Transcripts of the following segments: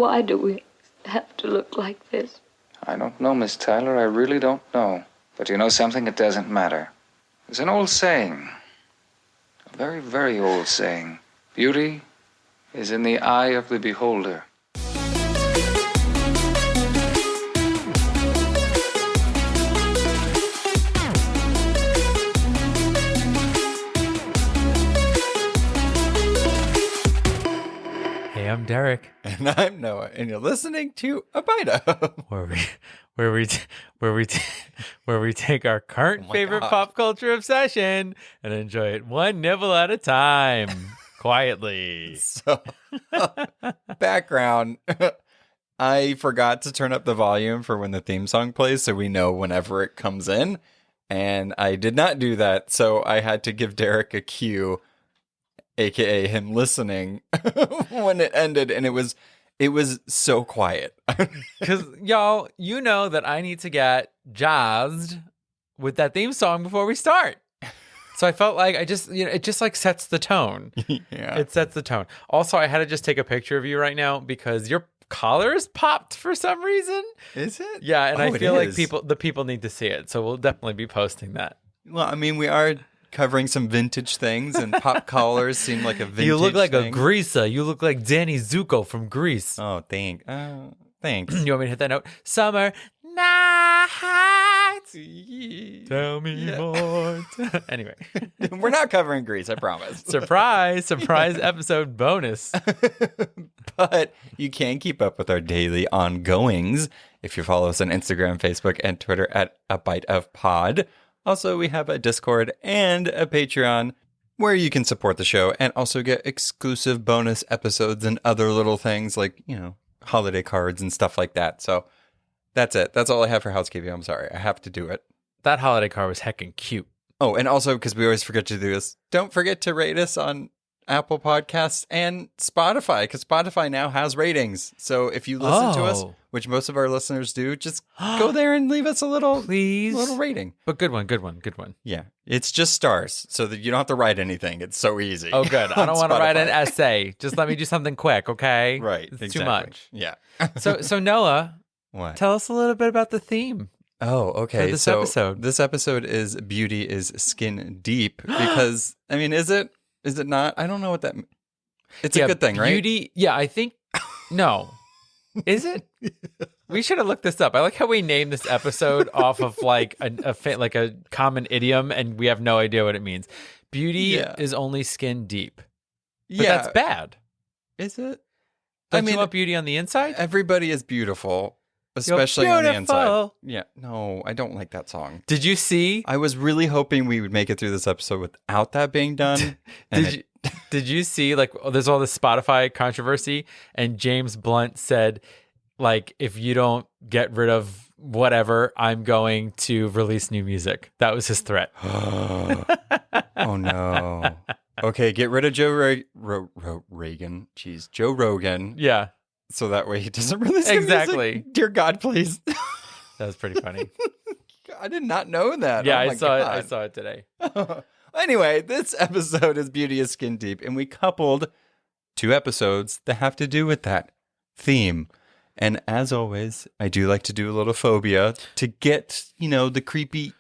Why do we have to look like this? I don't know, Miss Tyler. I really don't know. But you know something? It doesn't matter. There's an old saying. A very, very old saying. Beauty is in the eye of the beholder. Hey, I'm Derek. And I'm Noah, and you're listening to A Bite of, where we take our current favorite pop culture obsession and enjoy it one nibble at a time, quietly. So, background, I forgot to turn up the volume for when the theme song plays, so we know whenever it comes in, and I did not do that, so I had to give Derek a cue, aka him listening when it ended, and it was so quiet. Because y'all, you know that I need to get jazzed with that theme song before we start. So I felt like it just like sets the tone. Yeah, it sets the tone. Also, I had to just take a picture of you right now because your collar's popped for some reason. Is it? Yeah, and I feel like the people need to see it, so we'll definitely be posting that. Well, I mean, we are covering some vintage things, and pop collars seem like a vintage You look like thing. a greaser. You look like Danny Zuko from Grease. Oh, thanks. You want me to hit that note? Summer nights. Tell me more. Anyway. We're not covering Grease, I promise. Surprise episode bonus. But you can keep up with our daily ongoings if you follow us on Instagram, Facebook, and Twitter at A Bite of Pod. Also, we have a Discord and a Patreon where you can support the show and also get exclusive bonus episodes and other little things like, holiday cards and stuff like that. So that's it. That's all I have for housekeeping. I'm sorry. I have to do it. That holiday card was heckin' cute. Oh, and also, because we always forget to do this, don't forget to rate us on Apple Podcasts and Spotify, because Spotify now has ratings. So if you listen to us, which most of our listeners do, just go there and leave us a little rating. But good one. Yeah, it's just stars, so that you don't have to write anything. It's so easy. Oh, good. I don't want to write an essay. Just let me do something quick, okay? Right. It's exactly. too much. Yeah. So Noah, what? Tell us a little bit about the theme. Oh, okay. For this episode. This episode is Beauty is Skin Deep because, I mean, is it not? I don't know what that means. It's a good thing, right? Beauty, yeah, I think, no. Is it? We should have looked this up. I like how we named this episode off of like a common idiom, and we have no idea what it means. Beauty is only skin deep. But that's bad. Is it? Don't you want beauty on the inside? Everybody is beautiful, especially on the inside. Yeah. No, I don't like that song. Did you see? I was really hoping we would make it through this episode without that being done. Did you see, like, there's all this Spotify controversy, and James Blunt said, like, if you don't get rid of whatever, I'm going to release new music. That was his threat. Oh, no. Okay, get rid of Joe Rogan. Jeez, Joe Rogan. Yeah. So that way he doesn't release exactly. Music. Dear God, please. That was pretty funny. I did not know that. Yeah, oh I saw it today. Anyway, this episode is Beauty is Skin Deep, and we coupled 2 episodes that have to do with that theme. And as always, I do like to do a little phobia to get, the creepy,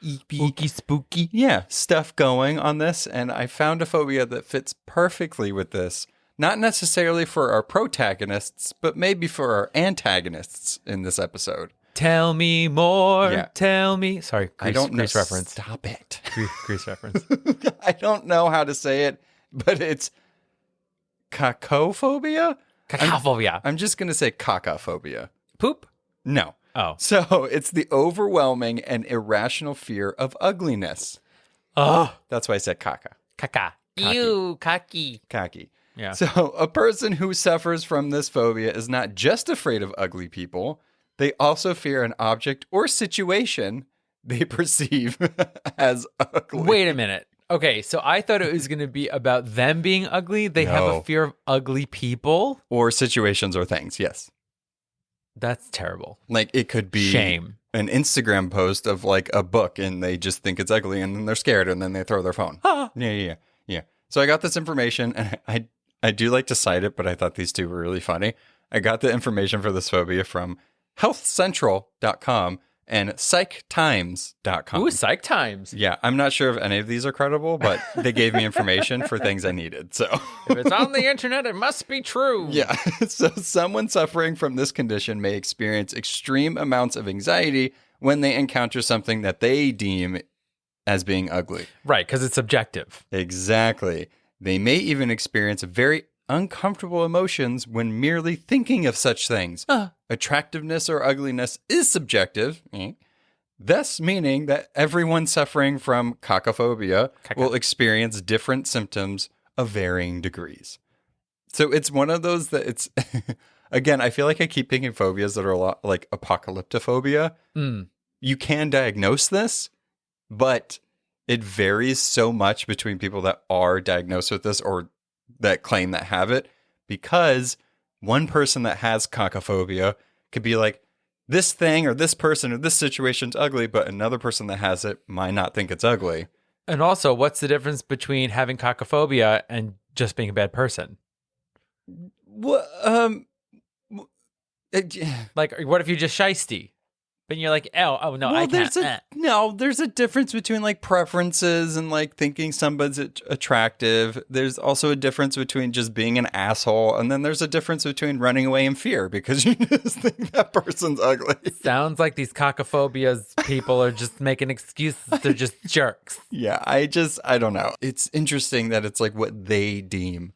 spooky. Yeah, stuff going on this. And I found a phobia that fits perfectly with this. Not necessarily for our protagonists, but maybe for our antagonists in this episode. Tell me more. Yeah. Tell me. Sorry, Grease reference. Stop it. Grease reference. I don't know how to say it, but it's cacophobia. Cacophobia. I'm just going to say cacophobia. Poop? No. Oh. So it's the overwhelming and irrational fear of ugliness. Oh. That's why I said caca. Caca. Ew, cocky. Cocky. Yeah. So a person who suffers from this phobia is not just afraid of ugly people. They also fear an object or situation they perceive as ugly. Wait a minute. Okay, so I thought it was going to be about them being ugly. They have a fear of ugly people. Or situations or things, yes. That's terrible. Like it could be shame. An Instagram post of like a book and they just think it's ugly and then they're scared and then they throw their phone. Yeah. So I got this information and I do like to cite it, but I thought these two were really funny. I got the information for this phobia from healthcentral.com and psychtimes.com. Ooh, Psych Times. Yeah, I'm not sure if any of these are credible, but they gave me information for things I needed. So If it's on the internet, it must be true. yeah, so someone suffering from this condition may experience extreme amounts of anxiety when they encounter something that they deem as being ugly. Right, because it's subjective. Exactly. They may even experience very uncomfortable emotions when merely thinking of such things. Attractiveness or ugliness is subjective, thus meaning that everyone suffering from cacophobia will experience different symptoms of varying degrees. So it's one of those that it's, again, I feel like I keep thinking phobias that are a lot like apocalyptophobia. You can diagnose this, but it varies so much between people that are diagnosed with this or that claim that have it, because one person that has cacophobia could be like, this thing or this person or this situation's ugly, but another person that has it might not think it's ugly. And also, what's the difference between having cacophobia and just being a bad person? What? Like, what if you're just shysty? But you're like, oh no, I can't. There's a difference between like preferences and like thinking somebody's attractive. There's also a difference between just being an asshole, and then there's a difference between running away in fear because you just think that person's ugly. Sounds like these cacophobias people are just making excuses. They're just jerks. Yeah, I don't know. It's interesting that it's like what they deem.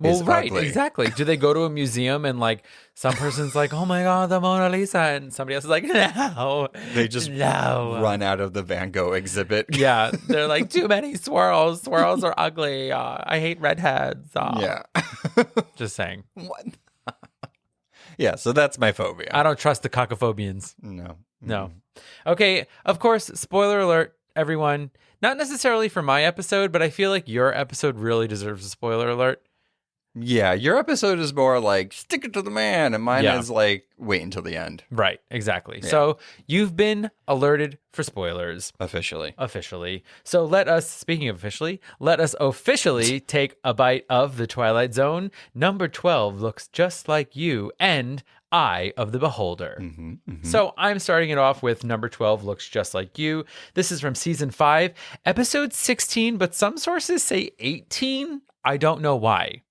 Well, right, ugly. exactly. Do they go to a museum and like some person's like, oh my God, the Mona Lisa, and somebody else is like, no. They just run out of the Van Gogh exhibit. Yeah, they're like, too many swirls. Swirls are ugly. I hate redheads. Yeah. Just saying. What? Yeah, so that's my phobia. I don't trust the cacophobians. No. No. Okay, of course, spoiler alert, everyone. Not necessarily for my episode, but I feel like your episode really deserves a spoiler alert. Yeah, your episode is more like, stick it to the man, and mine is like, wait until the end. Right, exactly. Yeah. So you've been alerted for spoilers. Officially. So let us officially take a bite of the Twilight Zone. Number 12 looks just like you and Eye of the Beholder. So I'm starting it off with number 12 looks just like you. This is from season 5, episode 16, but some sources say 18. I don't know why.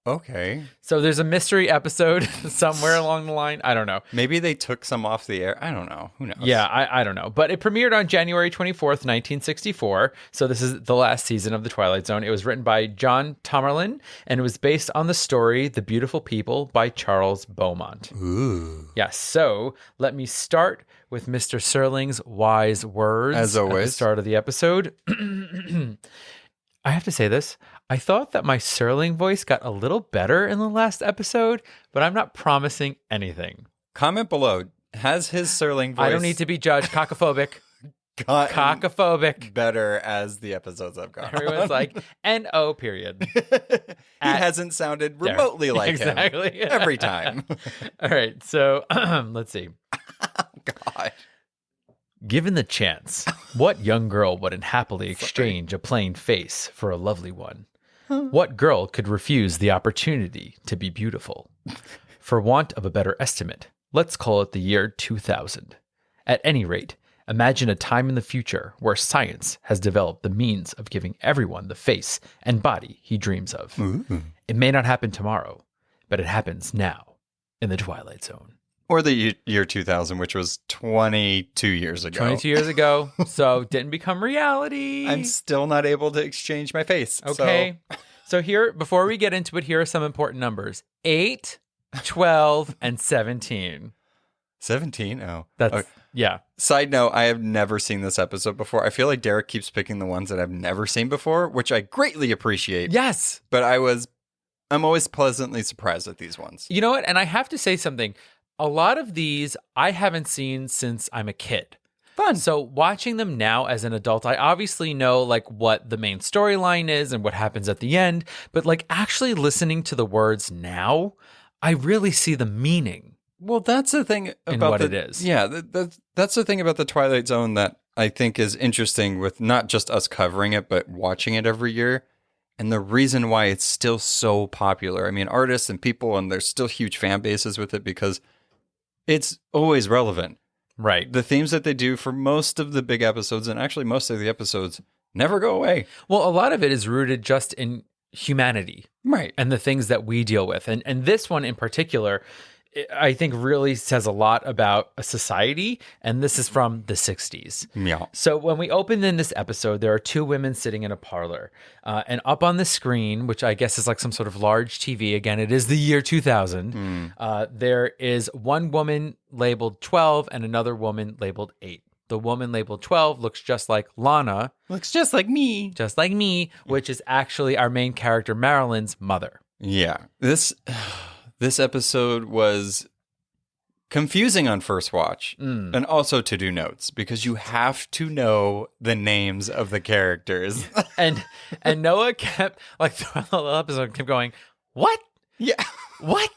Okay. So there's a mystery episode somewhere along the line. I don't know. Maybe they took some off the air. I don't know. Who knows? Yeah, I don't know. But it premiered on January 24th, 1964. So this is the last season of The Twilight Zone. It was written by John Tomerlin, and it was based on the story The Beautiful People by Charles Beaumont. Ooh. Yes. So let me start with Mr. Serling's wise words. As always. At the start of the episode. I have to say this. I thought that my Serling voice got a little better in the last episode, but I'm not promising anything. Comment below. Has his Serling voice I don't need to be judged. Cacophobia. gotten Cacophobia. better as the episodes have gone Everyone's on? like, N-O period. He hasn't sounded remotely like exactly. him every time. All right. So let's see. God. Given the chance, what young girl wouldn't happily exchange a plain face for a lovely one? What girl could refuse the opportunity to be beautiful? For want of a better estimate, let's call it the year 2000. At any rate, imagine a time in the future where science has developed the means of giving everyone the face and body he dreams of. Ooh. It may not happen tomorrow, but it happens now in the Twilight Zone. Or the year 2000, which was 22 years ago. 22 years ago, so didn't become reality. I'm still not able to exchange my face. Okay. So here, before we get into it, here are some important numbers. 8, 12, and 17. 17? Oh. That's, Okay. yeah. Side note, I have never seen this episode before. I feel like Derek keeps picking the ones that I've never seen before, which I greatly appreciate. Yes. But I'm always pleasantly surprised at these ones. You know what? And I have to say something. A lot of these I haven't seen since I'm a kid. Fun. So watching them now as an adult, I obviously know like what the main storyline is and what happens at the end, but like actually listening to the words now, I really see the meaning. Well, that's the thing about what it is. Yeah, that's the thing about the Twilight Zone that I think is interesting with not just us covering it, but watching it every year. And the reason why it's still so popular, I mean, artists and people, and there's still huge fan bases with it because it's always relevant. Right. The themes that they do for most of the big episodes, and actually most of the episodes, never go away. Well, a lot of it is rooted just in humanity. Right. And the things that we deal with. And this one in particular, I think really says a lot about a society. And this is from the 60s. Yeah. So when we open in this episode, there are two women sitting in a parlor. And up on the screen, which I guess is like some sort of large TV, again, it is the year 2000, there is one woman labeled 12 and another woman labeled 8. The woman labeled 12 looks just like Lana. Looks just like me. Just like me, which is actually our main character, Marilyn's mother. Yeah. This episode was confusing on first watch and also to do notes because you have to know the names of the characters. and Noah kept, like, throughout the whole episode, kept going, what? Yeah. What?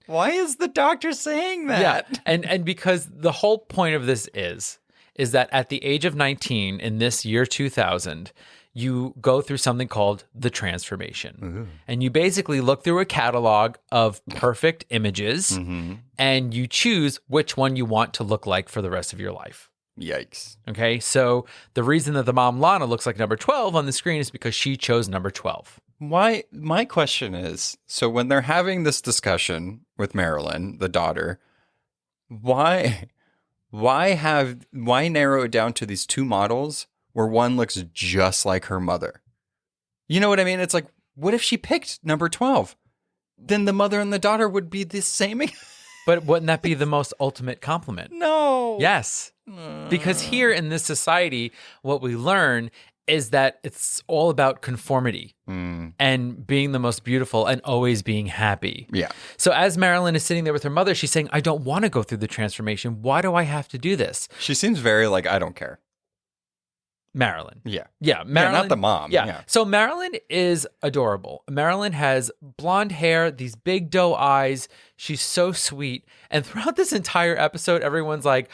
Why is the doctor saying that? Yeah. And because the whole point of this is that at the age of 19 in this year 2000, you go through something called the transformation. Ooh. And you basically look through a catalog of perfect images and you choose which one you want to look like for the rest of your life. Yikes. Okay. So the reason that the mom Lana looks like number 12 on the screen is because she chose number 12. Why? My question is, so when they're having this discussion with Marilyn, the daughter, why narrow it down to these two models where one looks just like her mother? You know what I mean? It's like, what if she picked number 12? Then the mother and the daughter would be the same. But wouldn't that be the most ultimate compliment? No. Yes. Because here in this society, what we learn is that it's all about conformity and being the most beautiful and always being happy. Yeah. So as Marilyn is sitting there with her mother, she's saying, I don't want to go through the transformation. Why do I have to do this? She seems very like, I don't care. Marilyn. Yeah. Yeah. Marilyn, not the mom. Yeah. So Marilyn is adorable. Marilyn has blonde hair, these big doe eyes. She's so sweet. And throughout this entire episode, everyone's like,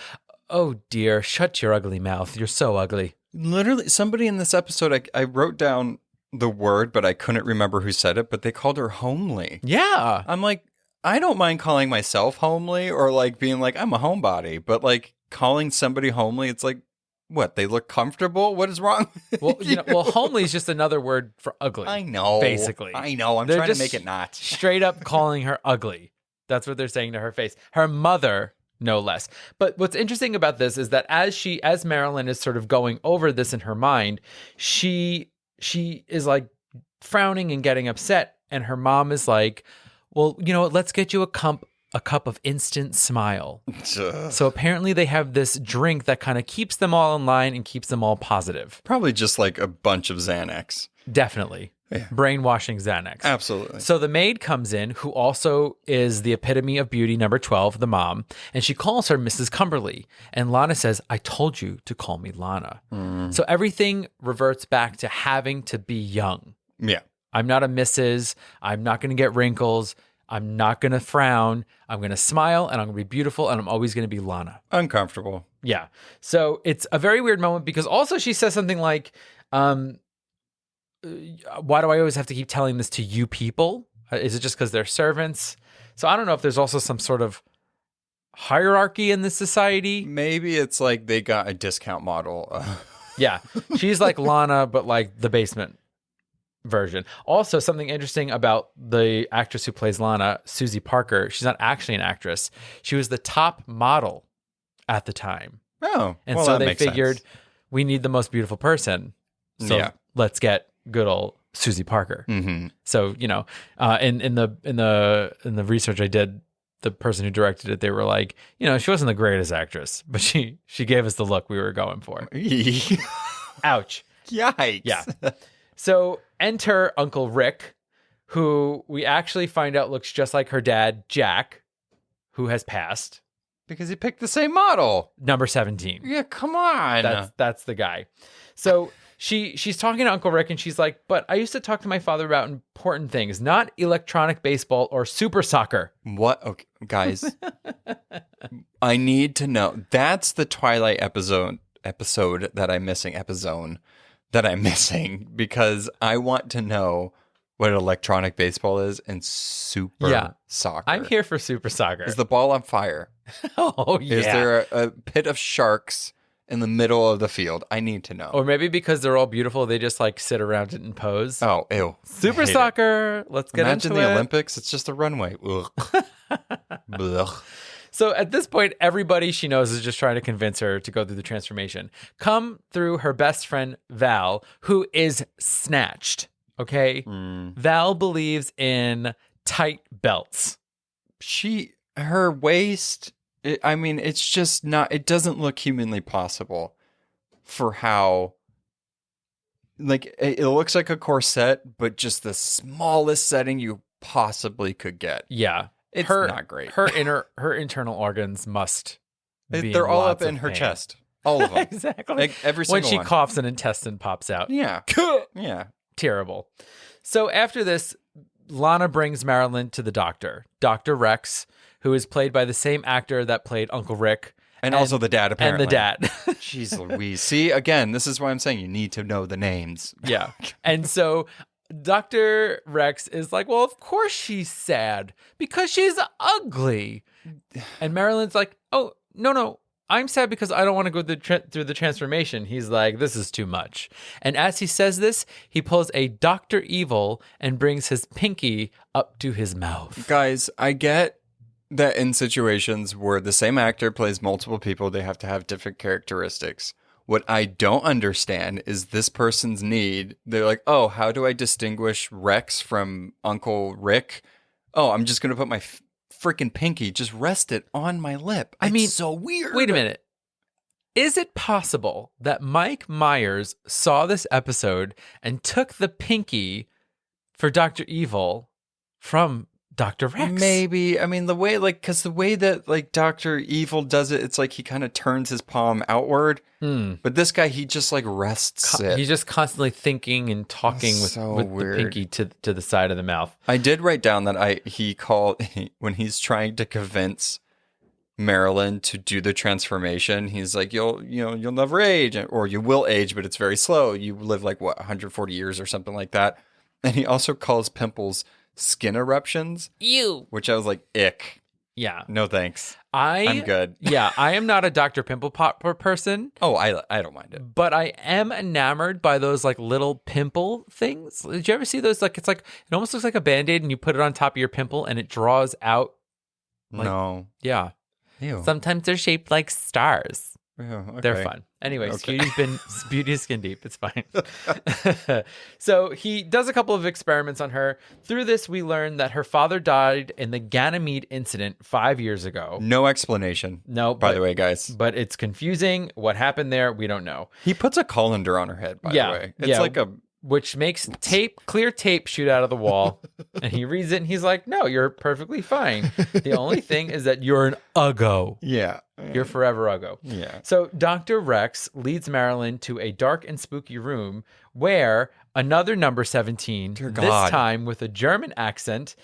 oh dear, shut your ugly mouth. You're so ugly. Literally, somebody in this episode, I wrote down the word, but I couldn't remember who said it, but they called her homely. Yeah. I'm like, I don't mind calling myself homely or like being like, I'm a homebody, but like calling somebody homely, it's like, what, they look comfortable? What is wrong? Well, homely is just another word for ugly. I know. Basically. I know. I'm They're trying to just make it not. straight up calling her ugly. That's what they're saying to her face. Her mother, no less. But what's interesting about this is that as Marilyn is sort of going over this in her mind, she is like frowning and getting upset. And her mom is like, well, you know what? Let's get you a cup of instant smile. So apparently they have this drink that kind of keeps them all in line and keeps them all positive. Probably just like a bunch of Xanax. Definitely. Yeah. Brainwashing Xanax. Absolutely. So the maid comes in, who also is the epitome of beauty, number 12, the mom, and she calls her Mrs. Cumberly. And Lana says, I told you to call me Lana. So everything reverts back to having to be young. Yeah. I'm not a Mrs. I'm not going to get wrinkles. I'm not going to frown. I'm going to smile and I'm going to be beautiful and I'm always going to be Lana. Uncomfortable. Yeah. So it's a very weird moment because also she says something like, why do I always have to keep telling this to you people? Is it just because they're servants? So I don't know if there's also some sort of hierarchy in this society. Maybe it's like they got a discount model. Yeah. She's like Lana, but like the basement version. Also, something interesting about the actress who plays Lana, Susie Parker, she's not actually an actress. She was the top model at the time. Oh, and well, so that they makes figured sense. We need the most beautiful person. So let's get good old Susie Parker. Mm-hmm. So, in the research I did, the person who directed it, they were like, she wasn't the greatest actress, but she gave us the look we were going for. Ouch. Yikes. Yeah. So enter Uncle Rick, who we actually find out looks just like her dad, Jack, who has passed. Because he picked the same model. Number 17. Yeah, come on. That's the guy. So she's talking to Uncle Rick and she's like, but I used to talk to my father about important things, not electronic baseball or super soccer. What? Okay, guys, I need to know. That's the Twilight episode that I'm missing. Episode. that I'm missing because I want to know what electronic baseball is and super soccer. I'm here for super soccer. Is the ball on fire? Oh, yeah. Is there a pit of sharks in the middle of the field? I need to know. Or maybe because they're all beautiful, they just like sit around it and pose. Oh, ew. Super soccer. Let's get Imagine into the it. Olympics. It's just a runway. Ugh. Blech. So at this point, everybody she knows is just trying to convince her to go through the transformation. Come through her best friend, Val, who is snatched. Okay? Val believes in tight belts. Her waist, it's just not, it doesn't look humanly possible for how, like, it looks like a corset, but just the smallest setting you possibly could get. Yeah. It's not great. Her internal organs must be They're all up lots in of her pain. chest. All of them. Exactly. Like, every When single she one. coughs, an intestine pops out. Yeah. Yeah. Terrible. So after this, Lana brings Marilyn to the doctor, Dr. Rex, who is played by the same actor that played Uncle Rick. And also the dad, apparently. And the dad. Jeez Louise. See, again, this is why I'm saying you need to know the names. Yeah. And so Dr. Rex is like, well, of course she's sad because she's ugly. And Marilyn's like, oh, no. I'm sad because I don't want to go through the transformation. He's like, this is too much. And as he says this, he pulls a Dr. Evil and brings his pinky up to his mouth. Guys, I get that in situations where the same actor plays multiple people, they have to have different characteristics. What I don't understand is this person's need. They're like, oh, how do I distinguish Rex from Uncle Rick? Oh, I'm just going to put my freaking pinky, just rest it on my lip. I mean, it's so weird. Wait a minute. Is it possible that Mike Myers saw this episode and took the pinky for Dr. Evil from Dr. Rex? Maybe. I mean, the way that Dr. Evil does it, it's like he kind of turns his palm outward. But this guy, he just like rests it. He's just constantly thinking and talking with the pinky to the side of the mouth. I did write down that he called when he's trying to convince Marilyn to do the transformation. He's like, you'll never age, or you will age, but it's very slow. You live like 140 years or something like that. And he also calls pimples skin eruptions. Ew. Which I was like, ick. Yeah. No thanks. I'm good. Yeah, I am not a Dr. Pimple Popper person. Oh, I don't mind it. But I am enamored by those like little pimple things. Did you ever see those? Like, it almost looks like a Band-Aid and you put it on top of your pimple and it draws out. No. Yeah. Ew. Sometimes they're shaped like stars. Ew, okay. They're fun. Anyway, Okay. Beauty is skin deep. It's fine. So he does a couple of experiments on her. Through this, we learn that her father died in the Ganymede incident 5 years ago. No explanation. No. By the way, guys. But it's confusing. What happened there, we don't know. He puts a colander on her head, by the way. It's like a... Which makes clear tape shoot out of the wall. And he reads it and he's like, no, you're perfectly fine. The only thing is that you're an uggo. Yeah. You're forever uggo. Yeah. So Dr. Rex leads Marilyn to a dark and spooky room where another number 17, Dear this God. time with a German accent,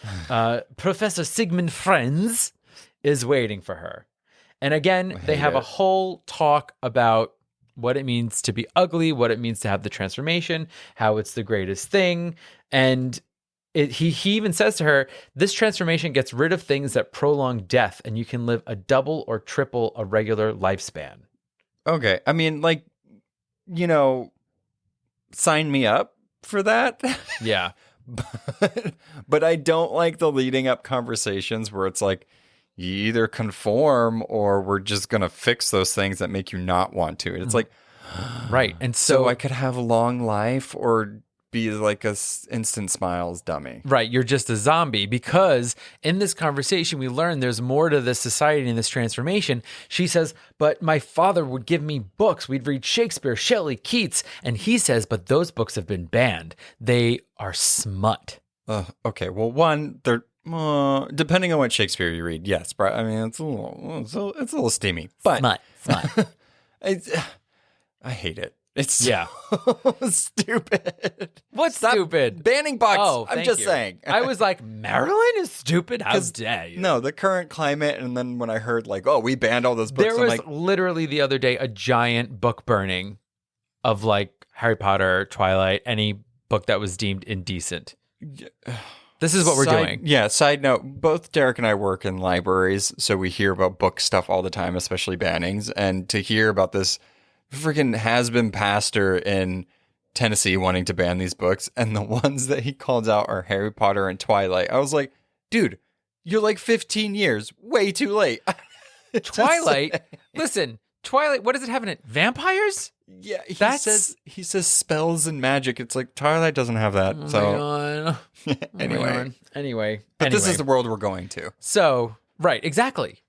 Professor Sigmund Frenz, is waiting for her. And again, they have a whole talk about what it means to be ugly, what it means to have the transformation, how it's the greatest thing. And he even says to her, this transformation gets rid of things that prolong death and you can live a double or triple a regular lifespan. Okay. I mean, like, sign me up for that. Yeah. But I don't like the leading up conversations where it's like, you either conform or we're just going to fix those things that make you not want to. It's like, right. And so I could have a long life or be like a instant smiles dummy. Right. You're just a zombie, because in this conversation, we learn there's more to this society and this transformation. She says, but my father would give me books. We'd read Shakespeare, Shelley, Keats. And he says, but those books have been banned. They are smut. Okay. Well, one, they're, depending on what Shakespeare you read, yes, but I mean it's a little steamy. But Smut. I hate it. It's so stupid. What's Stop stupid? banning books. Oh, I'm just saying. I was like, Marilyn is stupid? How dare you? No, the current climate, and then when I heard like, oh, we banned all those books, There was literally the other day a giant book burning of like Harry Potter, Twilight, any book that was deemed indecent. This is what we're doing. Yeah, side note, both Derek and I work in libraries, so we hear about book stuff all the time, especially bannings. And to hear about this freaking has-been pastor in Tennessee wanting to ban these books, and the ones that he called out are Harry Potter and Twilight. I was like, dude, you're like 15 years, way too late. Twilight, listen, Twilight, what does it have in it? Vampires? Yeah, he says spells and magic. It's like Twilight doesn't have that. Anyway. But this is the world we're going to. So, right, exactly.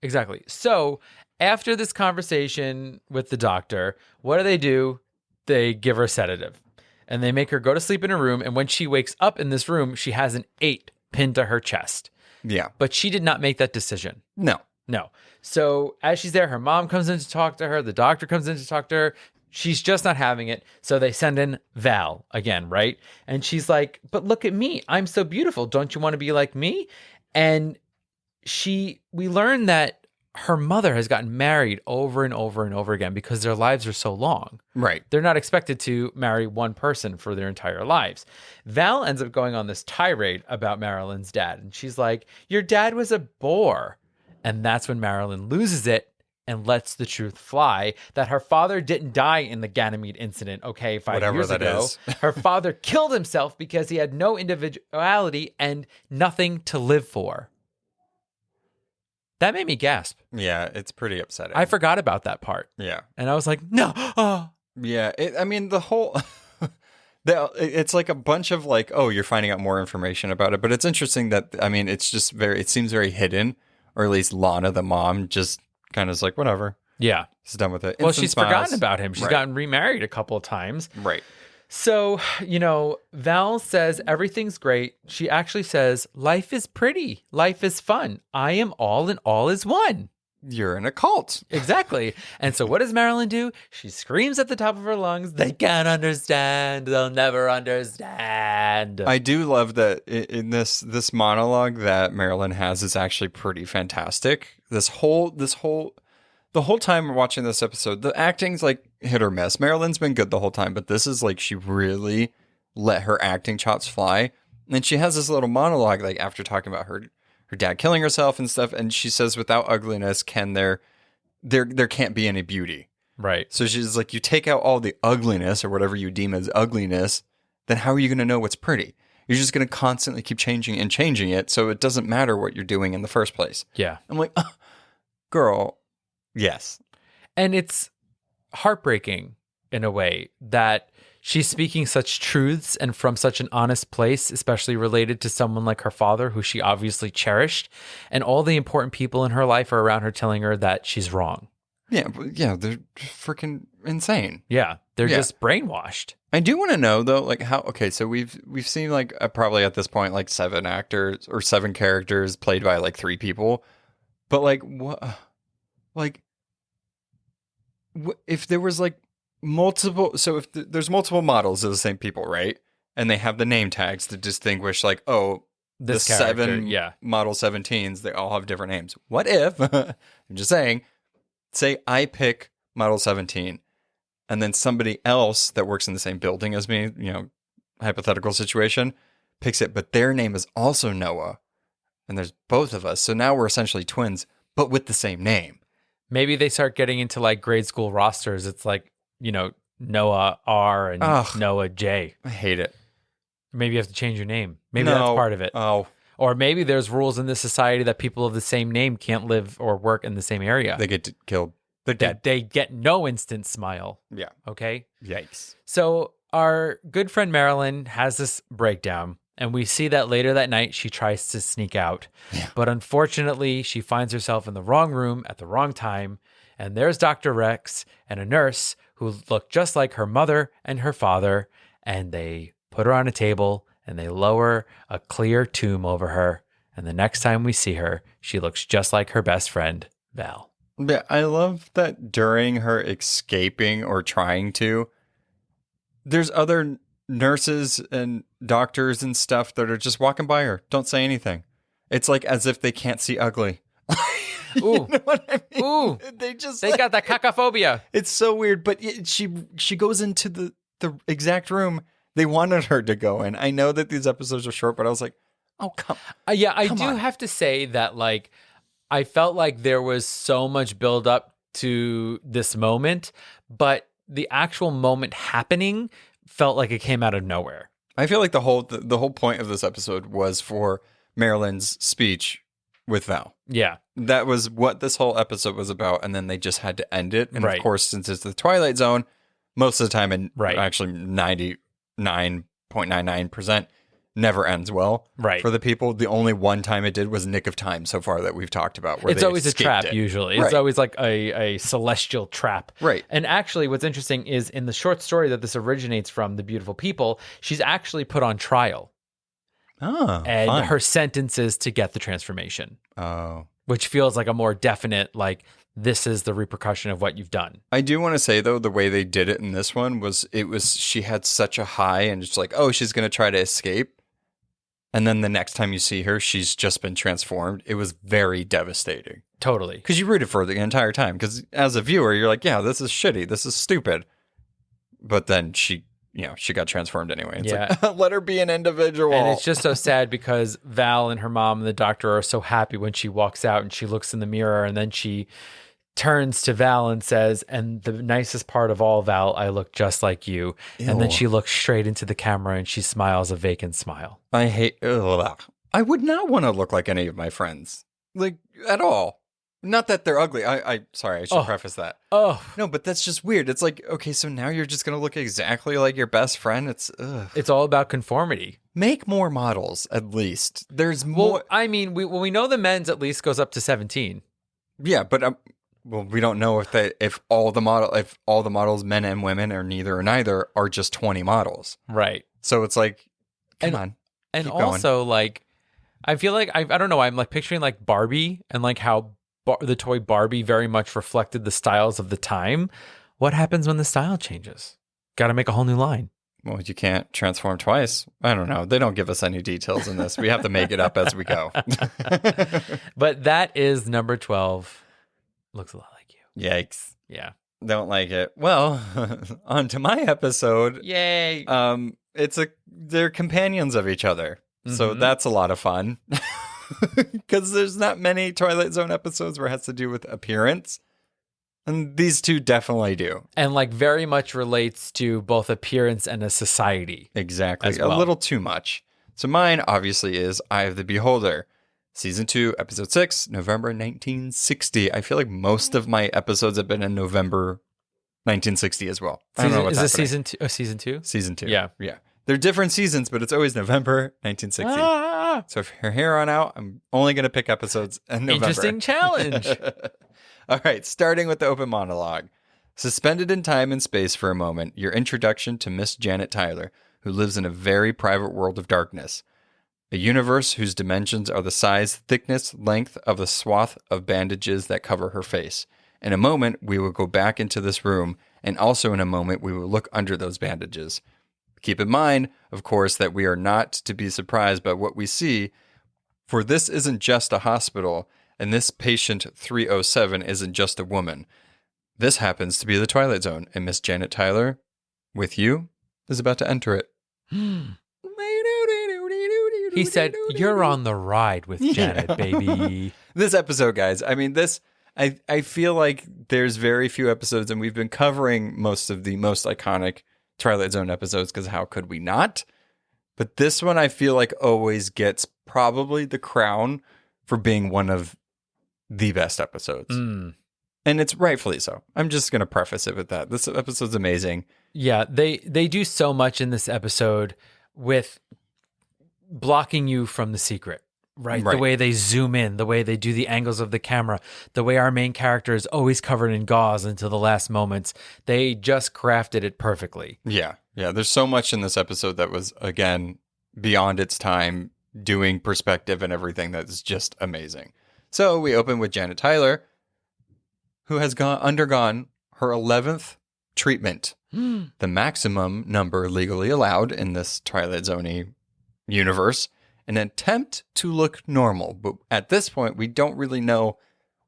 So, after this conversation with the doctor, what do? They give her a sedative. And they make her go to sleep in her room. And when she wakes up in this room, she has an 8 pinned to her chest. Yeah. But she did not make that decision. No. So as she's there, her mom comes in to talk to her. The doctor comes in to talk to her. She's just not having it. So they send in Val again, right? And she's like, but look at me. I'm so beautiful. Don't you want to be like me? And we learn that her mother has gotten married over and over and over again because their lives are so long. Right. They're not expected to marry one person for their entire lives. Val ends up going on this tirade about Marilyn's dad. And she's like, your dad was a bore. And that's when Marilyn loses it and lets the truth fly that her father didn't die in the Ganymede incident, 5 years ago. Her father killed himself because he had no individuality and nothing to live for. That made me gasp. Yeah, it's pretty upsetting. I forgot about that part. Yeah. And I was like, no. Oh. Yeah, the whole... it's like a bunch of like, oh, you're finding out more information about it. But it's interesting that, it's just it seems very hidden. Or at least Lana, the mom, just kind of is like, whatever. Yeah. She's done with it. Well, Instant she's smiles. forgotten about him. She's gotten remarried a couple of times. Right. So, Val says everything's great. She actually says, life is pretty. Life is fun. I am all and all is one. You're in a cult. Exactly. And so what does Marilyn do? She screams at the top of her lungs, they can't understand. They'll never understand. I do love that in this monologue that Marilyn has is actually pretty fantastic. The whole time we're watching this episode, the acting's like hit or miss. Marilyn's been good the whole time, but this is like she really let her acting chops fly. And she has this little monologue like after talking about her dad killing herself and stuff, and she says, without ugliness, there can't be any beauty. Right. So she's like, you take out all the ugliness or whatever you deem as ugliness, then how are you going to know what's pretty? You're just going to constantly keep changing it, so it doesn't matter what you're doing in the first place. Yeah. I'm like, girl, yes. And it's heartbreaking in a way that she's speaking such truths and from such an honest place, especially related to someone like her father, who she obviously cherished. And all the important people in her life are around her telling her that she's wrong. Yeah, they're freaking insane. Yeah, they're just brainwashed. I do want to know though, like how. Okay, so we've seen like probably at this point like 7 actors or 7 characters played by like 3 people, but like what, if there was like multiple. So if there's multiple models of the same people, right? And they have the name tags to distinguish, like, oh, This the character, 7 yeah. model 17s, they all have different names. What if I'm just saying? Say I pick model 17 and then somebody else that works in the same building as me, hypothetical situation, picks it, but their name is also Noah. And there's both of us. So now we're essentially twins, but with the same name. Maybe they start getting into like grade school rosters. It's like, Noah R and Noah J. I hate it. Maybe you have to change your name. Maybe that's part of it. Oh. Or maybe there's rules in this society that people of the same name can't live or work in the same area. They get killed. They're dead. They get no instant smile. Yeah. Okay? Yikes. So our good friend Marilyn has this breakdown, and we see that later that night she tries to sneak out. Yeah. But unfortunately, she finds herself in the wrong room at the wrong time, and there's Dr. Rex and a nurse who look just like her mother and her father, and they put her on a table and they lower a clear tomb over her. And the next time we see her, she looks just like her best friend, Val. Yeah, I love that during her escaping or trying to, there's other nurses and doctors and stuff that are just walking by her. Don't say anything. It's like as if they can't see ugly. Ooh. You know what I mean? Ooh. They got that cacophobia. It's so weird, but she goes into the exact room they wanted her to go in. I know that these episodes are short, but I was like, oh, come Yeah, I do on. have to say that, like, I felt like there was so much build up to this moment, but the actual moment happening felt like it came out of nowhere. I feel like the whole point of this episode was for Marilyn's speech with Val. Yeah. That was what this whole episode was about, and then they just had to end it. And Right. of course, since it's the Twilight Zone, most of the time, and Right. actually 99.99% never ends well Right. for the people. The only one time it did was Nick of Time so far that we've talked about. Where It's they always a escaped trap, it. usually. It's Right. always like a celestial trap. Right. And actually, what's interesting is in the short story that this originates from, The Beautiful People, she's actually put on trial. Oh, And fun. her sentence is to get the transformation, Oh. which feels like a more definite, like, this is the repercussion of what you've done. I do want to say, though, the way they did it in this one was she had such a high and it's like, oh, she's going to try to escape. And then the next time you see her, she's just been transformed. It was very devastating. Totally. Because you rooted for her the entire time. Because as a viewer, you're like, yeah, this is shitty. This is stupid. But then she got transformed anyway. It's Yeah. like, let her be an individual. And it's just so sad because Val and her mom and the doctor are so happy when she walks out and she looks in the mirror and then she turns to Val and says, and the nicest part of all, Val, I look just like you. And then Ew. she looks straight into the camera and she smiles a vacant smile. I hate. Ugh. I would not want to look like any of my friends, like at all. Not that they're ugly. Sorry, I should preface that. Oh, No, but that's just weird. It's like, okay, so now you're just gonna look exactly like your best friend. It's it's all about conformity. make more models at least. There's more. Well, I mean, we know the men's at least goes up to 17. Yeah, but we don't know if all the models, men and women, or neither or neither, are just 20 models. Right. So it's like, come And- on. And Keep going. also, like, I feel like, I don't know, I'm like picturing like Barbie and like how the toy Barbie very much reflected the styles of the time. What happens when the style changes? Got to make a whole new line. Well, you can't transform twice. I don't know. They don't give us any details in this. We have to make it up as we go. But that is number 12. Looks a lot like you. Yikes. Yeah. Don't like it. Well, on to my episode. Yay. They're companions of each other. So Mhm. that's a lot of fun. Because there's not many Twilight Zone episodes where it has to do with appearance. And these two definitely do. And like very much relates to both appearance and a society. Exactly. As A well. little too much. So mine obviously is Eye of the Beholder. Season 2, Episode 6, November 1960. I feel like most of my episodes have been in November 1960 as well. I don't know what's Is this happening. season 2? Season 2? Season 2. Yeah. Yeah. They're different seasons, but it's always November 1960. Ah, So from here on out, I'm only going to pick episodes in November. interesting challenge. All right, starting with the open monologue. Suspended in time and space for a moment, your introduction to Miss Janet Tyler, who lives in a very private world of darkness. A universe whose dimensions are the size, thickness, length of the swath of bandages that cover her face. In a moment, we will go back into this room, and also in a moment, we will look under those bandages. Keep in mind, of course, that we are not to be surprised by what we see, for this isn't just a hospital, and this patient 307 isn't just a woman. This happens to be the Twilight Zone, and Miss Janet Tyler, with you, is about to enter it. He said, "You're on the ride with Janet, baby." This episode, guys, I mean, I feel like there's very few episodes, and we've been covering most of the most iconic Twilight Zone episodes, because how could we not? But this one, I feel like, always gets probably the crown for being one of the best episodes. Mm. And it's rightfully so. I'm just going to preface it with that. This episode's amazing. Yeah, they do so much in this episode with blocking you from the secret, right? The Right. way they zoom in, the way they do the angles of the camera, the way our main character is always covered in gauze until the last moments. They just crafted it perfectly. Yeah. Yeah. There's so much in this episode that was, again, beyond its time, doing perspective and everything that is just amazing. So we open with Janet Tyler, who has undergone her 11th treatment, the maximum number legally allowed in this Twilight Zone universe, an attempt to look normal. But at this point, we don't really know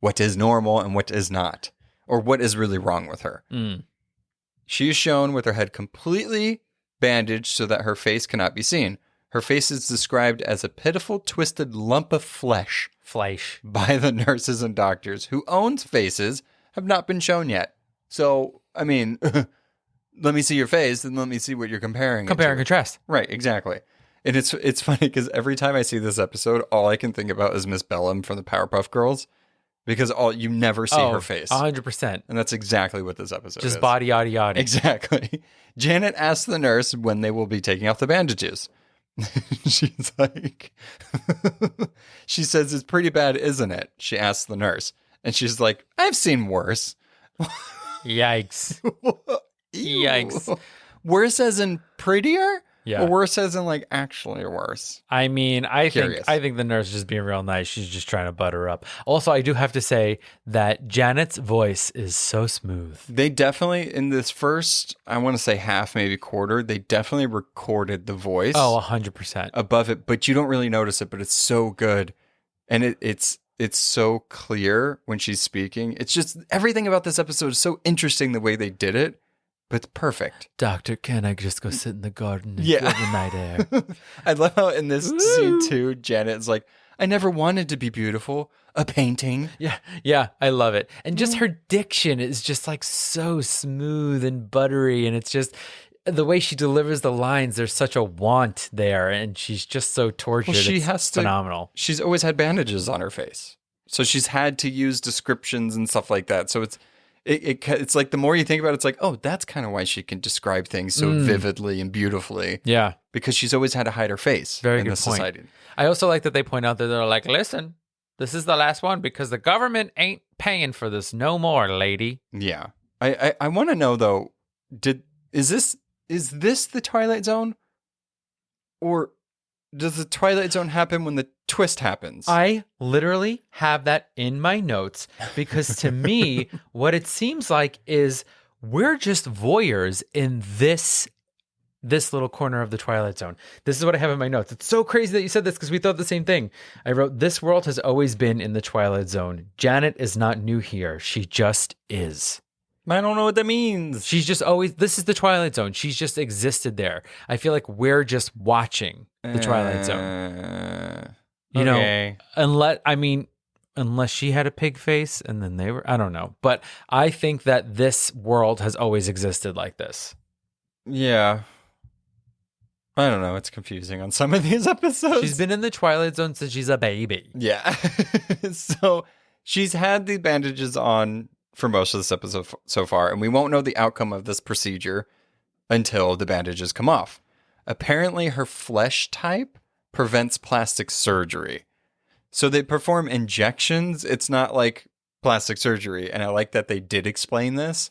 what is normal and what is not, or what is really wrong with her. Mm. She is shown with her head completely bandaged so that her face cannot be seen. Her face is described as a pitiful, twisted lump of flesh by the nurses and doctors who owns faces have not been shown yet. So, I mean, let me see your face and let me see what you're comparing. Compare and contrast. Right, exactly. And it's funny because every time I see this episode, all I can think about is Miss Bellum from the Powerpuff Girls, because you never see her face. 100%. And that's exactly what this episode is. Just body, yada, yada. Exactly. Janet asks the nurse when they will be taking off the bandages. She's like, she says, it's pretty bad, isn't it? She asks the nurse. And she's like, I've seen worse. Yikes. Ew. Yikes. Worse as in prettier? Yeah. Or worse as in like actually worse? I mean, I Curious. think the nurse is just being real nice. She's just trying to butter up. Also, I do have to say that Janet's voice is so smooth. They definitely, in this first, I want to say half, maybe quarter, they definitely recorded the voice. Oh, 100%. Above it, but you don't really notice it, but it's so good. And it's so clear when she's speaking. It's just, everything about this episode is so interesting the way they did it. But it's perfect. Doctor, can I just go sit in the garden and Yeah. feel the night air? I love how in this scene too, Janet's like, I never wanted to be beautiful. A painting. Yeah, I love it. And just her diction is just like so smooth and buttery. And it's just the way she delivers the lines, there's such a want there. And she's just so tortured. Well, It's phenomenal. She's always had bandages on her face. So she's had to use descriptions and stuff like that. So it's like the more you think about it, it's like, oh, that's kind of why she can describe things so vividly and beautifully. Yeah. Because she's always had to hide her face Very in good this point. society. I also like that they point out that they're like, listen, this is the last one because the government ain't paying for this no more, lady. Yeah. I want to know though, is this the Twilight Zone? Or does the Twilight Zone happen when the twist happens? I literally have that in my notes because to me, what it seems like is we're just voyeurs in this little corner of the Twilight Zone. This is what I have in my notes. It's so crazy that you said this because we thought the same thing. I wrote, this world has always been in the Twilight Zone. Janet is not new here. She just is. I don't know what that means. She's just always, this is the Twilight Zone. She's just existed there. I feel like we're just watching the Twilight Zone. You know, unless she had a pig face and then they were, I don't know. But I think that this world has always existed like this. Yeah. I don't know. It's confusing on some of these episodes. She's been in the Twilight Zone since she's a baby. Yeah. So she's had the bandages on for most of this episode so far, and we won't know the outcome of this procedure until the bandages come off. Apparently, her flesh type prevents plastic surgery. So they perform injections. It's not like plastic surgery. And I like that they did explain this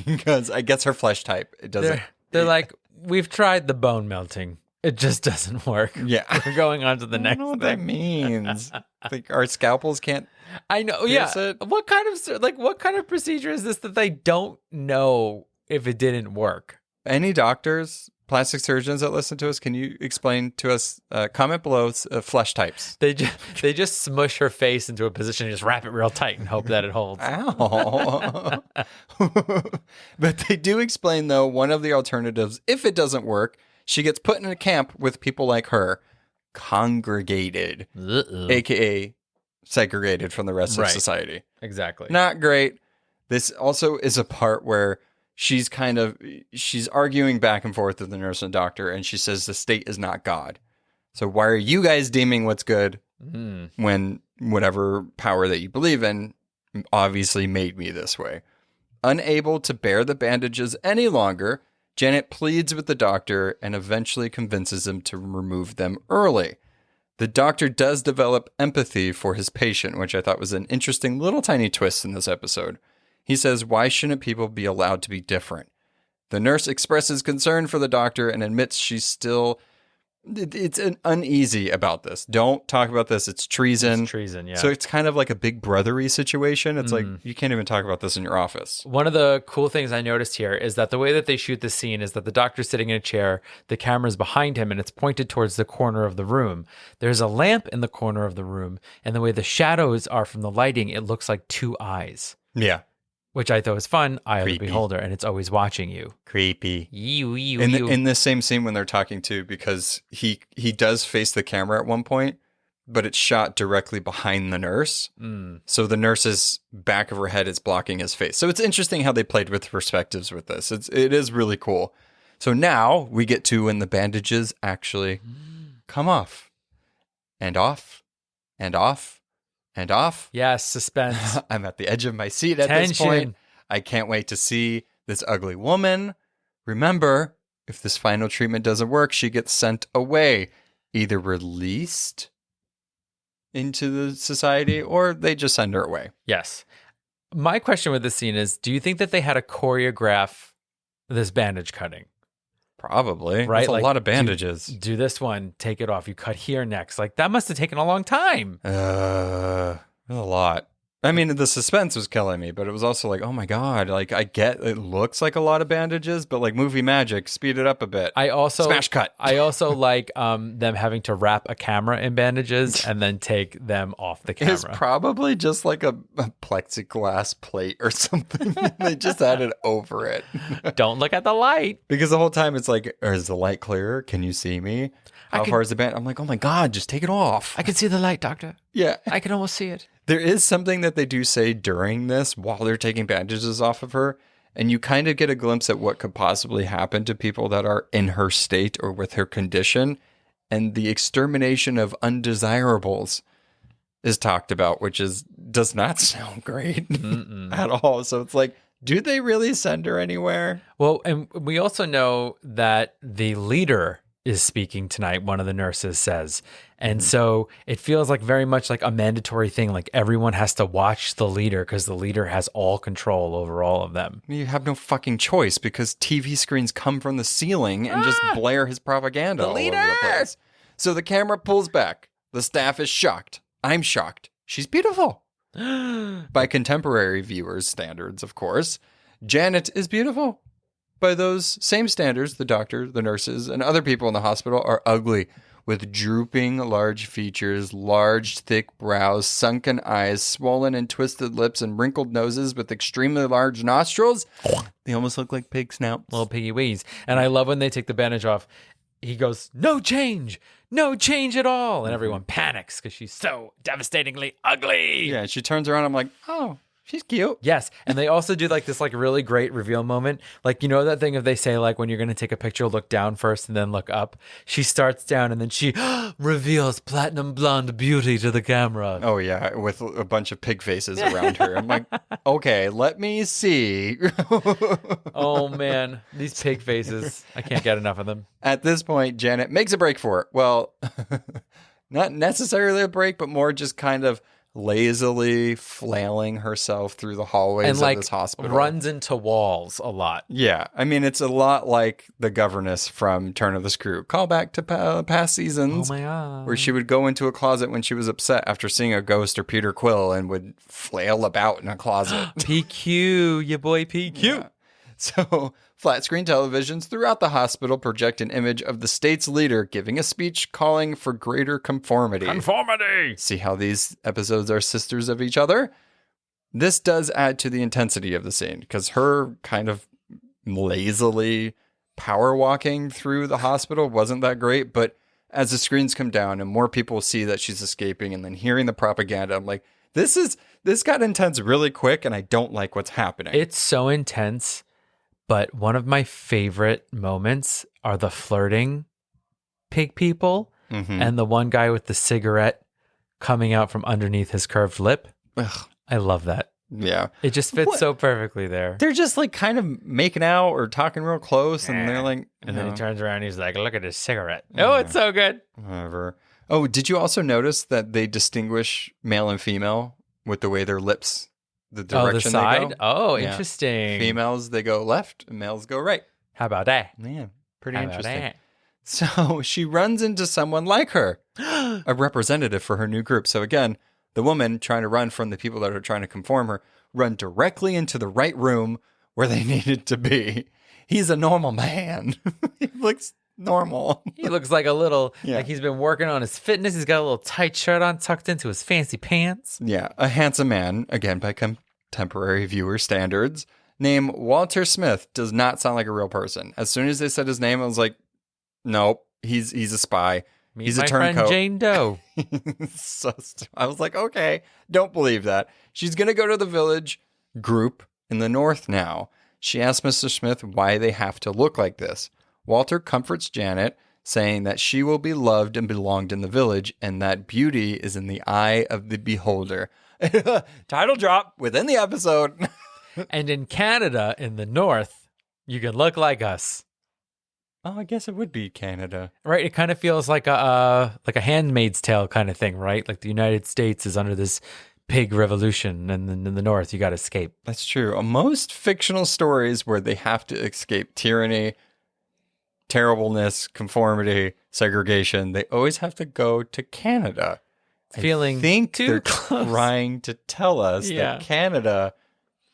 because I guess her flesh type, it doesn't. They're like, we've tried the bone melting. It just doesn't work. Yeah. We're going on to the next I don't know what thing. that means. Like our scalpels can't. I know. pierce Yeah. it? What kind of procedure is this that they don't know if it didn't work? Any doctors, plastic surgeons that listen to us, can you explain to us, comment below, flesh types? They just smush her face into a position and just wrap it real tight and hope that it holds. Ow. But they do explain, though, one of the alternatives, if it doesn't work, she gets put in a camp with people like her, congregated, aka segregated from the rest of society. Exactly. Not great. This also is a part where she's arguing back and forth with the nurse and doctor, and she says the state is not God. So why are you guys deeming what's good when whatever power that you believe in obviously made me this way? Unable to bear the bandages any longer, Janet pleads with the doctor and eventually convinces him to remove them early. The doctor does develop empathy for his patient, which I thought was an interesting little tiny twist in this episode. He says, why shouldn't people be allowed to be different? The nurse expresses concern for the doctor and admits it's uneasy about this. Don't talk about this. It's treason. It's treason, yeah. So it's kind of like a big brothery situation. It's like, you can't even talk about this in your office. One of the cool things I noticed here is that the way that they shoot the scene is that the doctor's sitting in a chair, the camera's behind him, and it's pointed towards the corner of the room. There's a lamp in the corner of the room, and the way the shadows are from the lighting, it looks like two eyes. Yeah. which I thought was fun. Eye of the Creepy. beholder, and it's always watching you. Creepy. You. In this same scene when they're talking too, because he does face the camera at one point, but it's shot directly behind the nurse. So the nurse's back of her head is blocking his face. So it's interesting how they played with perspectives with this. It is really cool. So now we get to when the bandages actually come off. And off. And off. And off. Yes, suspense. I'm at the edge of my seat at this point. I can't wait to see this ugly woman. Remember, if this final treatment doesn't work, she gets sent away, either released into the society or they just send her away. Yes. My question with this scene is, do you think that they had to choreograph this bandage cutting? Probably. Right? That's a Like, lot of bandages. Do this one, take it off. You cut here next. Like, that must have taken a long time. A lot. I mean, the suspense was killing me, but it was also like, oh my God, like I get it looks like a lot of bandages, but like movie magic, speed it up a bit. Smash cut. I also like them having to wrap a camera in bandages and then take them off the camera. It's probably just like a plexiglass plate or something. They just added over it. Don't look at the light. Because the whole time it's like, is the light clearer? Can you see me? How far is the band? I'm like, oh my God, just take it off. I can see the light, doctor. Yeah. I can almost see it. There is something that they do say during this while they're taking bandages off of her. And you kind of get a glimpse at what could possibly happen to people that are in her state or with her condition. And the extermination of undesirables is talked about, which does not sound great at all. So it's like, do they really send her anywhere? Well, and we also know that the leader is speaking tonight, one of the nurses says. And so it feels like very much like a mandatory thing. Like everyone has to watch the leader because the leader has all control over all of them. You have no fucking choice because TV screens come from the ceiling and just blare his propaganda all over the place. So the camera pulls back. The staff is shocked. I'm shocked. She's beautiful. By contemporary viewers' standards, of course. Janet is beautiful. By those same standards, the doctor, the nurses, and other people in the hospital are ugly, with drooping large features, large thick brows, sunken eyes, swollen and twisted lips, and wrinkled noses with extremely large nostrils. They almost look like pig snouts. Little piggy wheeze. And I love when they take the bandage off. He goes, no change at all. And everyone panics because she's so devastatingly ugly. Yeah, she turns around. I'm like, oh, she's cute. Yes. And they also do like this like really great reveal moment. Like, you know that thing if they say like when you're going to take a picture, look down first and then look up. She starts down and then she reveals platinum blonde beauty to the camera. Oh, yeah, with a bunch of pig faces around her. I'm like, okay, let me see. Oh, man. These pig faces. I can't get enough of them. At this point, Janet makes a break for it. Well, not necessarily a break, but more just kind of lazily flailing herself through the hallways And like of this hospital. runs into walls a lot. Yeah, I mean, it's a lot like the governess from Turn of the Screw. Call back to past seasons. Oh my God. Where she would go into a closet when she was upset after seeing a ghost or Peter Quill and would flail about in a closet. PQ, your boy PQ. Yeah. So, flat screen televisions throughout the hospital project an image of the state's leader giving a speech calling for greater conformity. Conformity! See how these episodes are sisters of each other? This does add to the intensity of the scene because her kind of lazily power walking through the hospital wasn't that great. But as the screens come down and more people see that she's escaping and then hearing the propaganda, I'm like, this got intense really quick and I don't like what's happening. It's so intense. But one of my favorite moments are the flirting pig people and the one guy with the cigarette coming out from underneath his curved lip. Ugh. I love that. Yeah. It just fits so perfectly there. They're just like kind of making out or talking real close and they're like, And then he turns around and he's like, look at his cigarette. Oh, it's so good. Whatever. Oh, did you also notice that they distinguish male and female with the way their lips, the direction the side? they go? Oh, Yeah. interesting. Females, they go left, and males go right. How about that? Yeah, pretty How about interesting. that? So she runs into someone like her, a representative for her new group. So again, the woman trying to run from the people that are trying to conform her, run directly into the right room where they needed to be. He's a normal man. He looks normal. He looks like a little, Yeah. like he's been working on his fitness. He's got a little tight shirt on tucked into his fancy pants. Yeah, a handsome man, again, by temporary viewer standards, name Walter Smith does not sound like a real person. As soon as they said his name, I was like, nope, he's a spy. Meet He's my a turncoat. friend Jane Doe. I was like, okay, don't believe that. She's going to go to the village group in the north now. She asks Mr. Smith why they have to look like this. Walter comforts Janet, saying that she will be loved and belonged in the village, and that beauty is in the eye of the beholder. Title drop within the episode. And in Canada, in the north, you can look like us. Oh, I guess it would be Canada. Right? It kind of feels like a Handmaid's Tale kind of thing, right? Like the United States is under this pig revolution, and then in the north, you got to escape. That's true. Most fictional stories where they have to escape tyranny, terribleness, conformity, segregation, they always have to go to Canada. Feeling I think too they're close. trying to tell us Yeah. that Canada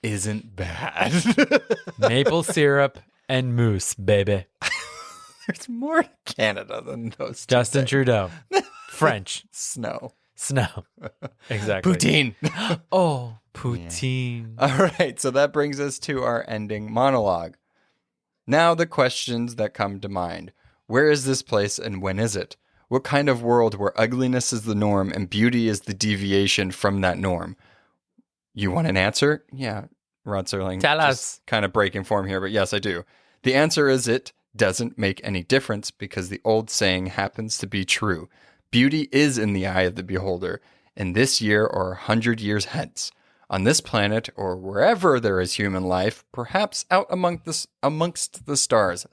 isn't bad. Maple syrup and moose, baby. There's more to Canada than those two Justin things. Trudeau. French. Snow. Snow. Exactly. Poutine. Oh, poutine. All right, so that brings us to our ending monologue. Now the questions that come to mind. Where is this place and when is it? What kind of world where ugliness is the norm and beauty is the deviation from that norm? You want an answer? Yeah, Rod Serling. Tell just us. Kind of breaking form here, but yes, I do. The answer is it doesn't make any difference because the old saying happens to be true. Beauty is in the eye of the beholder, in this year or 100 years hence. On this planet or wherever there is human life, perhaps out amongst the stars.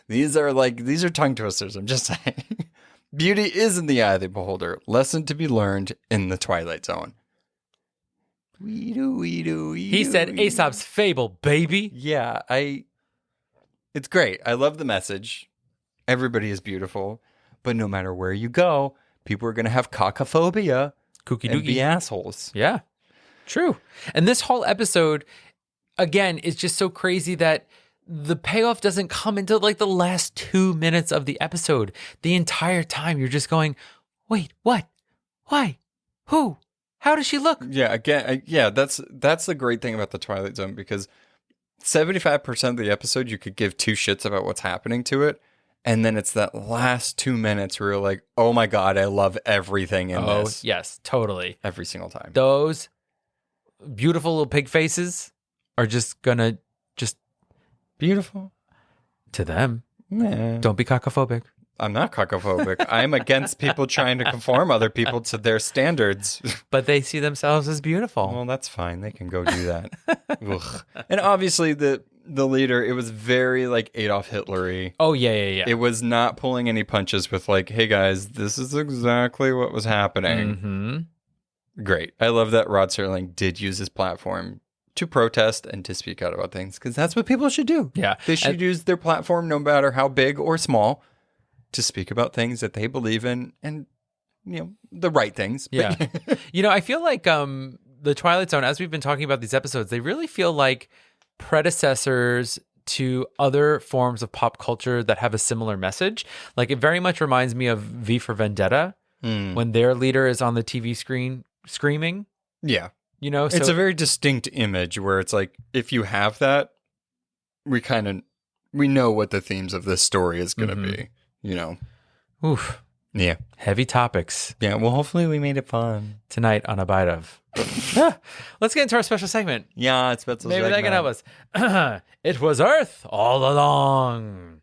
These are tongue twisters, I'm just saying. Beauty is in the eye of the beholder. Lesson to be learned in the Twilight Zone. He said Aesop's fable, baby. Yeah, it's great. I love the message. Everybody is beautiful, but no matter where you go, people are going to have cacophobia Kooky and be dookie. assholes. Yeah, true. And this whole episode, again, is just so crazy that the payoff doesn't come until like the last 2 minutes of the episode. The entire time you're just going, wait, what? Why? Who? How does she look? Yeah, again, that's the great thing about the Twilight Zone because 75% of the episode you could give two shits about what's happening to it, and then it's that last 2 minutes where you're like, oh my god, I love everything in this. Yes, totally. Every single time. Those beautiful little pig faces are just gonna Beautiful. to them. Yeah. Don't be cacophobic. I'm not cacophobic. I'm against people trying to conform other people to their standards. But they see themselves as beautiful. Well, that's fine. They can go do that. Ugh. And obviously the leader, it was very like Adolf Hitler-y. Oh, yeah. It was not pulling any punches with like, hey guys, this is exactly what was happening. Mm-hmm. Great. I love that Rod Serling did use his platform to protest and to speak out about things because that's what people should do. Yeah. They should use their platform, no matter how big or small, to speak about things that they believe in and, the right things. Yeah. I feel like the Twilight Zone, as we've been talking about these episodes, they really feel like predecessors to other forms of pop culture that have a similar message. Like it very much reminds me of V for Vendetta when their leader is on the TV screen screaming. Yeah. So It's a very distinct image where it's like, if you have that, we know what the themes of this story is going to be, Oof. Yeah. Heavy topics Yeah. Well, hopefully we made it fun. tonight on A Bite of. Let's get into our special segment. Yeah. It's about Maybe that can help us. It was Earth all along.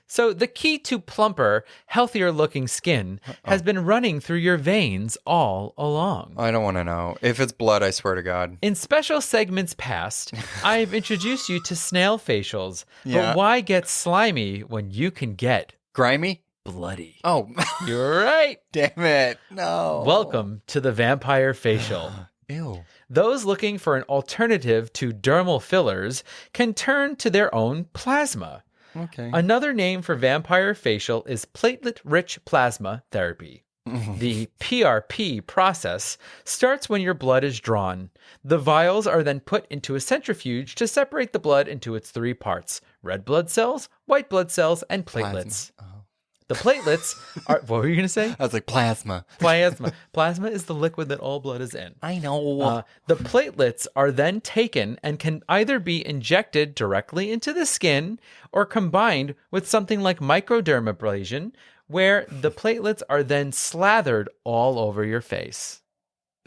So the key to plumper, healthier looking skin has been running through your veins all along. I don't want to know. If it's blood, I swear to God. In special segments past, I've introduced you to snail facials. Yeah. But why get slimy when you can get Grimy? bloody? Oh, You're right. damn it. No. Welcome to the vampire facial. Ew. Those looking for an alternative to dermal fillers can turn to their own plasma. Okay. Another name for vampire facial is platelet-rich plasma therapy. The PRP process starts when your blood is drawn. The vials are then put into a centrifuge to separate the blood into its three parts: red blood cells, white blood cells, and platelets. Plasma. Oh. The platelets are, what were you going to say? I was like, plasma. Plasma. Plasma is the liquid that all blood is in. I know. The platelets are then taken and can either be injected directly into the skin or combined with something like microdermabrasion, where the platelets are then slathered all over your face.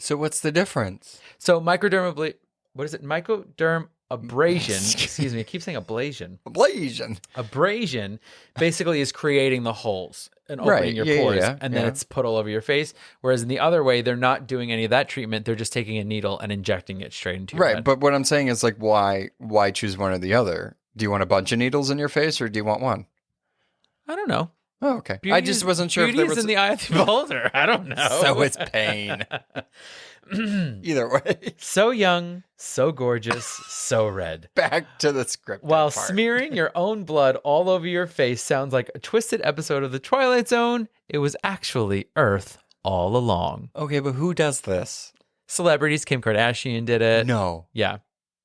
So what's the difference? So microdermabrasion, what is it? Microdermabrasion. Excuse me, I keep saying ablation. Abrasion basically is creating the holes and opening your pores, and then it's put all over your face. Whereas in the other way, they're not doing any of that treatment. They're just taking a needle and injecting it straight into your head. Right, but what I'm saying is like, why choose one or the other? Do you want a bunch of needles in your face, or do you want one? I don't know. Oh, okay. I just wasn't sure if there was... Beauty is in the eye of the beholder. I don't know. So is pain. Either way. So young, so gorgeous, so red. Back to the script. While smearing your own blood all over your face sounds like a twisted episode of The Twilight Zone, it was actually Earth all along. Okay, but who does this? Celebrities. Kim Kardashian did it. No. Yeah.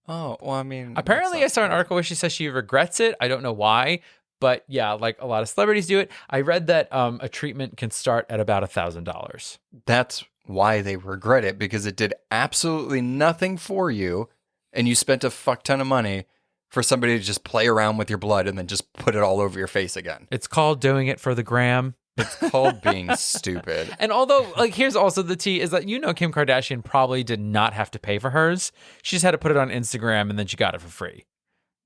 Oh, well, I mean... Apparently, I saw an article where she says she regrets it. I don't know why. But yeah, like a lot of celebrities do it. I read that a treatment can start at about $1,000. That's why they regret it, because it did absolutely nothing for you, and you spent a fuck ton of money for somebody to just play around with your blood and then just put it all over your face again. It's called doing it for the gram. It's called being stupid. And although, like, here's also the tea is that, Kim Kardashian probably did not have to pay for hers. She just had to put it on Instagram and then she got it for free.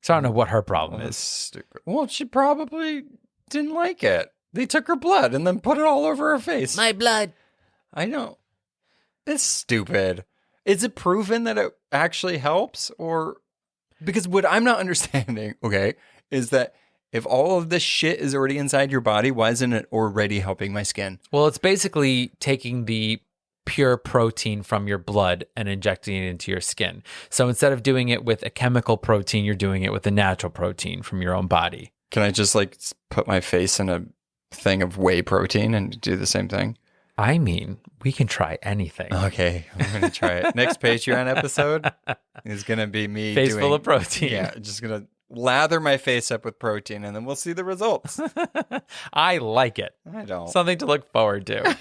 So I don't know what her problem is. Stupid. Well, she probably didn't like it. They took her blood and then put it all over her face. My blood. I know. It's stupid. Is it proven that it actually helps? Or because what I'm not understanding, okay, is that if all of this shit is already inside your body, why isn't it already helping my skin? Well, it's basically taking the pure protein from your blood and injecting it into your skin. So instead of doing it with a chemical protein, you're doing it with a natural protein from your own body. Can I just like put my face in a thing of whey protein and do the same thing? I mean, we can try anything. Okay, I'm going to try it. Next Patreon episode is going to be me face full of protein. Yeah, just going to lather my face up with protein and then we'll see the results. I like it. I don't. Something to look forward to.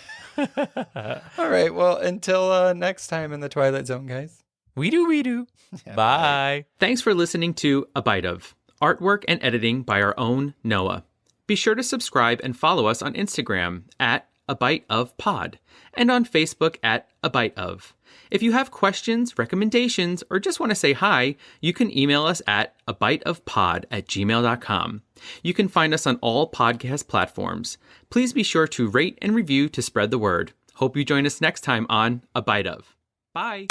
All right. Well, until next time in the Twilight Zone, guys. We do. Yeah, bye. Thanks for listening to A Bite Of. Artwork and editing by our own Noah. Be sure to subscribe and follow us on Instagram at A Bite Of Pod and on Facebook at A Bite Of. If you have questions, recommendations, or just want to say hi, you can email us at abiteofpod@gmail.com. You can find us on all podcast platforms. Please be sure to rate and review to spread the word. Hope you join us next time on A Bite Of. Bye.